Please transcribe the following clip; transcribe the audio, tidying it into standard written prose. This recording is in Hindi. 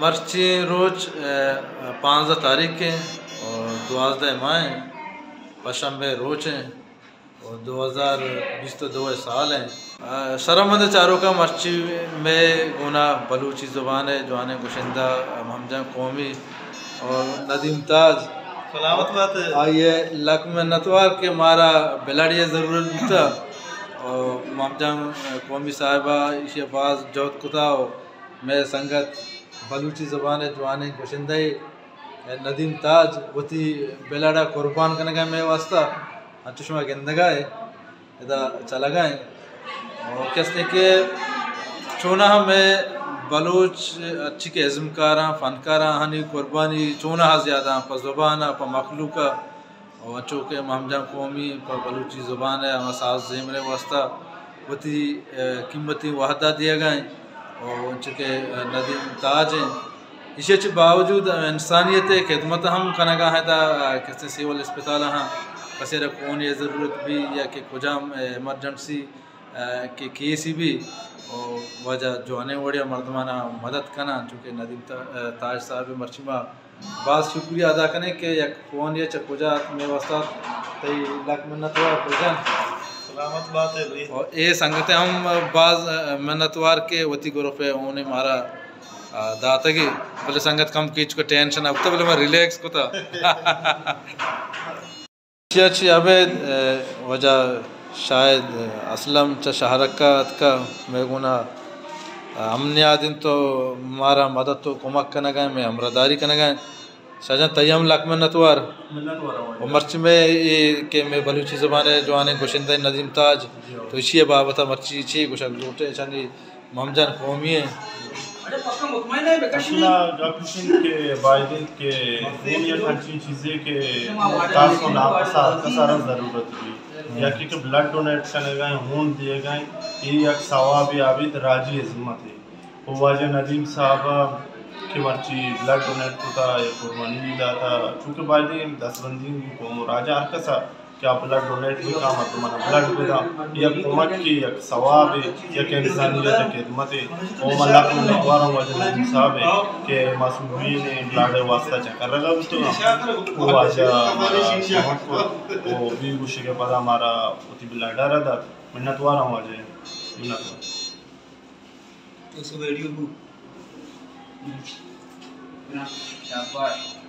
मर्ची रोज 15 तारीख के और 12 माह पशंबे रोज हैं और 2020 तो 2 साल हैं। शरमंद चारों का मर्ची में गुना बलूची ज़ुबान है जवान गुशिंदा हमजा कौमी और नदीम ताज सलामत बात है। आइए लक में नतवार के मारा बिलाड़िया ज़रूरत था और ममजा कौमी साहिबा इशबाज जौत कुताओ मैं संगत बलूची ज़बान जवान गुशिंदा नदीम ताज वती बेलाड़ा कुर्बान करने का मैं वास्ता चुष्मा गेंदगा है इधर चला गए और कहते के चोना में बलूच अच्छी के इज़्मकारा फ़नकारा हनी कुर्बानी चोना ज़्यादा पर ज़ुबान पर मखलूका और चूँकि हमजा कौमी पर बलूची ज़ुबान है हम सास ज़ेमरे वास्ता वती कीमती वहदा दिए गए और चूँकि नदीम ताज हैं इसे बावजूद इंसानियत खिदमत हम कनगा है किसी सिविल अस्पताल हाँ कसेर कौन ये ज़रूरत भी या कि कुजाम एमरजेंसी के केस भी और वजह जो आने वड़िया मर्दमाना मदद करना चूँकि नदीम ताज साहब मर्चिमा बात शुक्रिया अदा करने के या कौन ये चकुजा में वास्ता तई लाख मिन्नतवार कुजा सलामत बात है भाई। और ये संगत हम बाज मिन्नतवार के वती ग्रुप है उन्हें मारा दातगी बोले संगत कम कीच को टेंशन अब तो बोले मैं रिलैक्स को था अच्छी अबे वजह शायद असलम च शहरकत का मैं गुना हमने आदिन तो मारा मदद तो कुमक करना गए मैं हमरादारी करना गए शाहजहाँ तयम लाख में नतवार और मर्ची में ये के मैं बलूची ज़बान है जो आने गुशिंदा नदीम ताज तो इसी बाबत मर्ची छी गुशल लूटे चंदी ममजन कौमी है अशला डॉक्टर के वायदे के दुनिया अच्छी चीज़ें के तासो नापसा सारा ज़रूरत भी या कि ब्लड डोनेट करने गए खून दिए गए ये एक सवाब आबिद राजी इज़्मत है वो वाजे नदीम साहब की मर्ची ब्लड डोनेट होता या कुर्बानी मिला था चूँकि वायदे दसबंदी को राजा हर कसा क्या ब्लड डोनेट भी काम है मना ब्लड बिदा या कुमत की एक सवाब है या कि इंसानियत की खिदमत है और मल्लाह को नवारा वजह नदीम साहब है कि मासूमीन ने ब्लड वास्ता चक्कर लगा तो वो आजा वो भी उसी के बाद हमारा उती ब्लड आ रहा था मिन्नत वारा वजह मिन्नत तो वीडियो को शाबाश।